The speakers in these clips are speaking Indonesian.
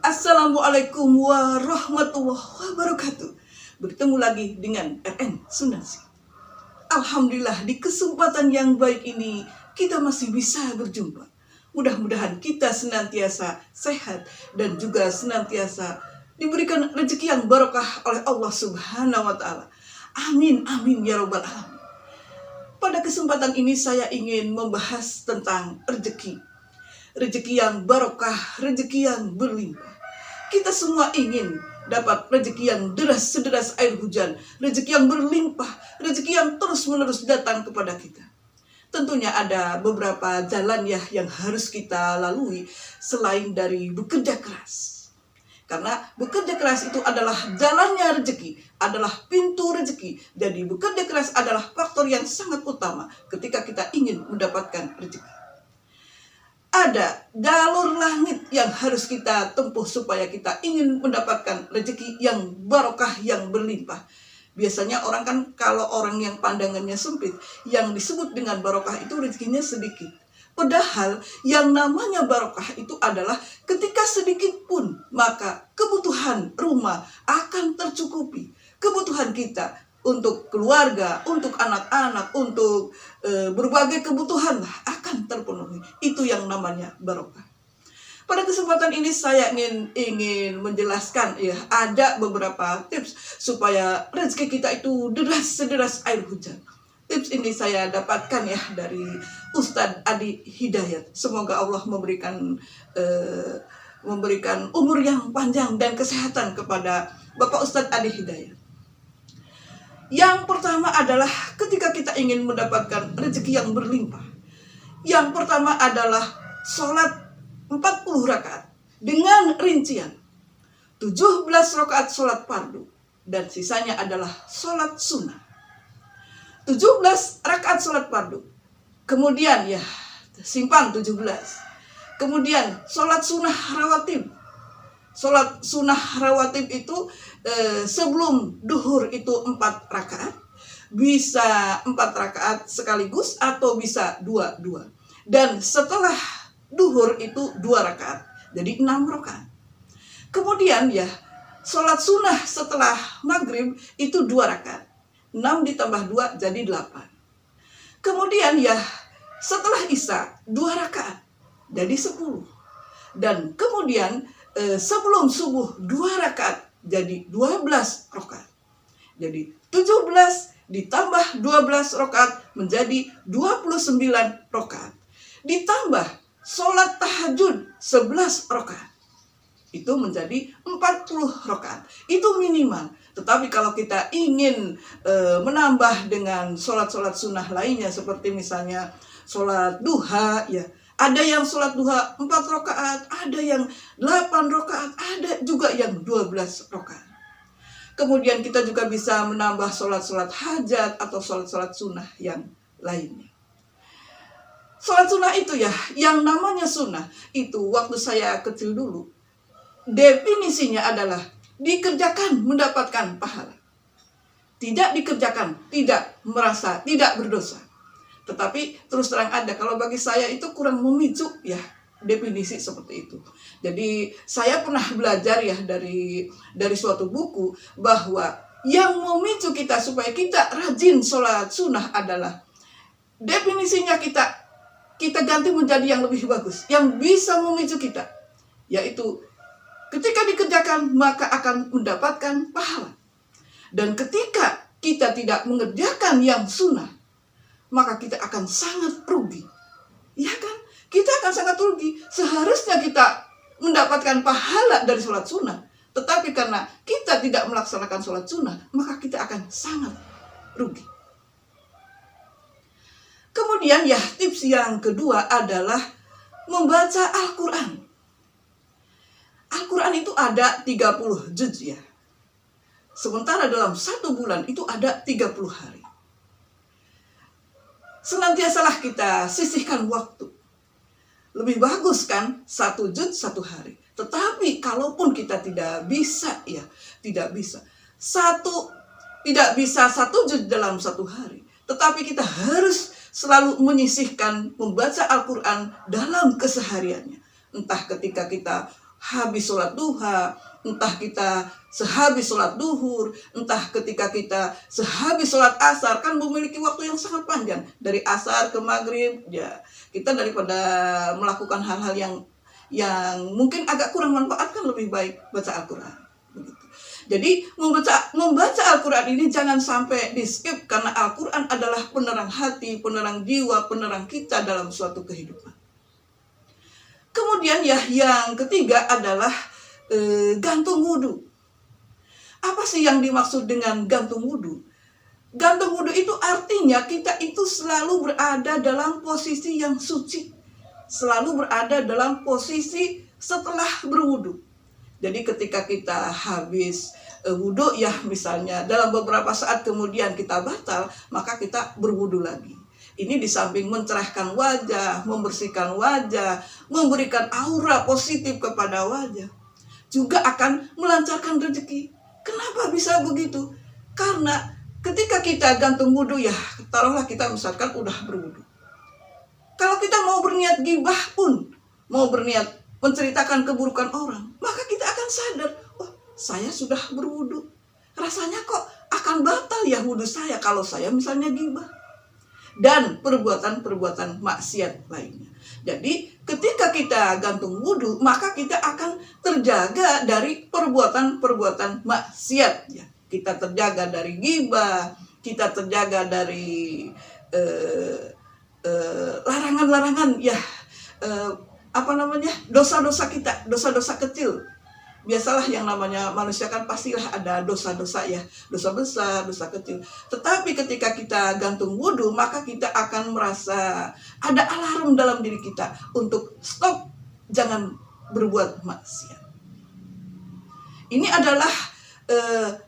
Assalamualaikum warahmatullahi wabarakatuh. Bertemu lagi dengan RN Sunarsi. Alhamdulillah, di kesempatan yang baik ini kita masih bisa berjumpa. Mudah-mudahan kita senantiasa sehat dan juga senantiasa diberikan rezeki yang barokah oleh Allah Subhanahu wa Ta'ala. Amin, amin ya Rabbal alamin. Pada kesempatan ini saya ingin membahas tentang rezeki. Rezeki yang barokah, rezeki yang berlimpah. Kita semua ingin dapat rezeki yang deras sederas air hujan, rezeki yang berlimpah, rezeki yang terus-menerus datang kepada kita. Tentunya ada beberapa jalan ya yang harus kita lalui selain dari bekerja keras. Karena bekerja keras itu adalah jalannya rezeki, adalah pintu rezeki. Jadi bekerja keras adalah faktor yang sangat utama ketika kita ingin mendapatkan rezeki. Ada jalur langit yang harus kita tempuh supaya kita ingin mendapatkan rezeki yang barokah, yang berlimpah. Biasanya orang kan, kalau orang yang pandangannya sempit, yang disebut dengan barokah itu rezekinya sedikit. Padahal yang namanya barokah itu adalah ketika sedikit pun, maka kebutuhan rumah akan tercukupi. Kebutuhan kita untuk keluarga, untuk anak-anak, untuk berbagai kebutuhan akan terpenuhi. Itu yang namanya barokah. Pada kesempatan ini saya ingin menjelaskan ya, ada beberapa tips supaya rezeki kita itu deras sederas air hujan. Tips ini saya dapatkan ya dari Ustadz Adi Hidayat. Semoga Allah memberikan umur yang panjang dan kesehatan kepada Bapak Ustadz Adi Hidayat. Yang pertama adalah ketika kita ingin mendapatkan rezeki yang berlimpah. Yang pertama adalah sholat 40 rakaat dengan rincian 17 rakaat sholat fardu dan sisanya adalah sholat sunnah. 17 rakaat sholat fardu. Kemudian ya simpan 17. Kemudian sholat sunnah rawatib. Sholat sunnah rawatib itu sebelum duhur itu 4 rakaat. Bisa 4 rakaat sekaligus atau bisa 2. Dan setelah duhur itu 2 rakaat. Jadi 6 rakaat. Kemudian ya sholat sunnah setelah maghrib itu 2 rakaat. 6 ditambah 2 jadi 8. Kemudian ya setelah isya 2 rakaat. Jadi 10. Dan kemudian sebelum subuh 2 rakaat jadi 12 rakaat. Jadi 17 ditambah 12 rakaat menjadi 29 rakaat. Ditambah sholat tahajud 11 rakaat. Itu menjadi 40 rakaat. Itu minimal. Tetapi kalau kita ingin menambah dengan sholat-sholat sunnah lainnya seperti misalnya sholat duha ya. Ada yang sholat duha 4 rakaat, ada yang 8 rakaat, ada juga yang 12 rakaat. Kemudian kita juga bisa menambah sholat-sholat hajat atau sholat-sholat sunnah yang lainnya. Sholat sunnah itu ya, yang namanya sunnah itu waktu saya kecil dulu, definisinya adalah dikerjakan mendapatkan pahala. Tidak dikerjakan, tidak merasa, tidak berdosa. Tetapi terus terang ada, kalau bagi saya itu kurang memicu ya definisi seperti itu. Jadi saya pernah belajar ya dari suatu buku bahwa yang memicu kita supaya kita rajin sholat sunnah adalah definisinya kita ganti menjadi yang lebih bagus, yang bisa memicu kita, yaitu ketika dikerjakan maka akan mendapatkan pahala. Dan ketika kita tidak mengerjakan yang sunnah, maka kita akan sangat rugi. Ya kan? Kita akan sangat rugi. Seharusnya kita mendapatkan pahala dari sholat sunnah. Tetapi karena kita tidak melaksanakan sholat sunnah, maka kita akan sangat rugi. Kemudian ya tips yang kedua adalah membaca Al-Quran. Al-Quran itu ada 30 juz ya. Sementara dalam 1 bulan itu ada 30 hari. Senantiasalah kita sisihkan waktu. Lebih bagus kan 1 juz 1 hari. Tetapi kalaupun kita tidak bisa ya, tidak bisa 1 juz dalam 1 hari. Tetapi kita harus selalu menyisihkan membaca Al-Quran dalam kesehariannya. Entah ketika kita habis sholat duha, entah kita sehabis sholat duhur, entah ketika kita sehabis sholat asar, kan memiliki waktu yang sangat panjang. Dari asar ke maghrib, ya kita daripada melakukan hal-hal yang mungkin agak kurang manfaat, kan lebih baik baca Al-Quran. Jadi membaca Al-Quran ini jangan sampai di skip, karena Al-Quran adalah penerang hati, penerang jiwa, penerang kita dalam suatu kehidupan. Kemudian ya yang ketiga adalah gantung wudhu. Apa sih yang dimaksud dengan gantung wudhu? Gantung wudhu itu artinya kita itu selalu berada dalam posisi yang suci, selalu berada dalam posisi setelah berwudhu. Jadi ketika kita habis wudhu, ya misalnya dalam beberapa saat kemudian kita batal, maka kita berwudhu lagi. Ini di samping mencerahkan wajah, membersihkan wajah, memberikan aura positif kepada wajah, juga akan melancarkan rezeki. Kenapa bisa begitu? Karena ketika kita gantung wudhu, ya taruhlah kita misalkan udah berwudhu. Kalau kita mau berniat gibah pun, mau berniat menceritakan keburukan orang, maka kita akan sadar, oh saya sudah berwudhu, rasanya kok akan batal ya wudhu saya kalau saya misalnya gibah dan perbuatan-perbuatan maksiat lainnya. Jadi ketika kita gantung wudhu, maka kita akan terjaga dari perbuatan-perbuatan maksiat, ya. Kita terjaga dari gibah, kita terjaga dari larangan-larangan, ya, dosa-dosa kita, dosa-dosa kecil. Biasalah yang namanya manusia kan pastilah ada dosa-dosa, ya, dosa besar, dosa kecil. Tetapi ketika kita gantung wudhu, maka kita akan merasa ada alarm dalam diri kita untuk stop, jangan berbuat maksiat. Ini adalah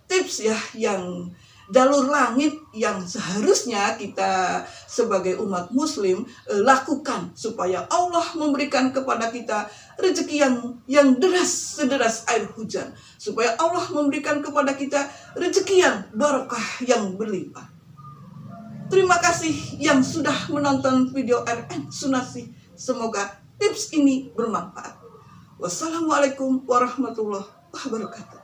tips, ya, yang jalur langit yang seharusnya kita sebagai umat muslim lakukan supaya Allah memberikan kepada kita rezeki yang deras sederas air hujan, supaya Allah memberikan kepada kita rezeki yang barokah, yang berlimpah. Terima kasih yang sudah menonton video RN Sunarsi. Semoga tips ini bermanfaat. Wassalamualaikum warahmatullahi wabarakatuh.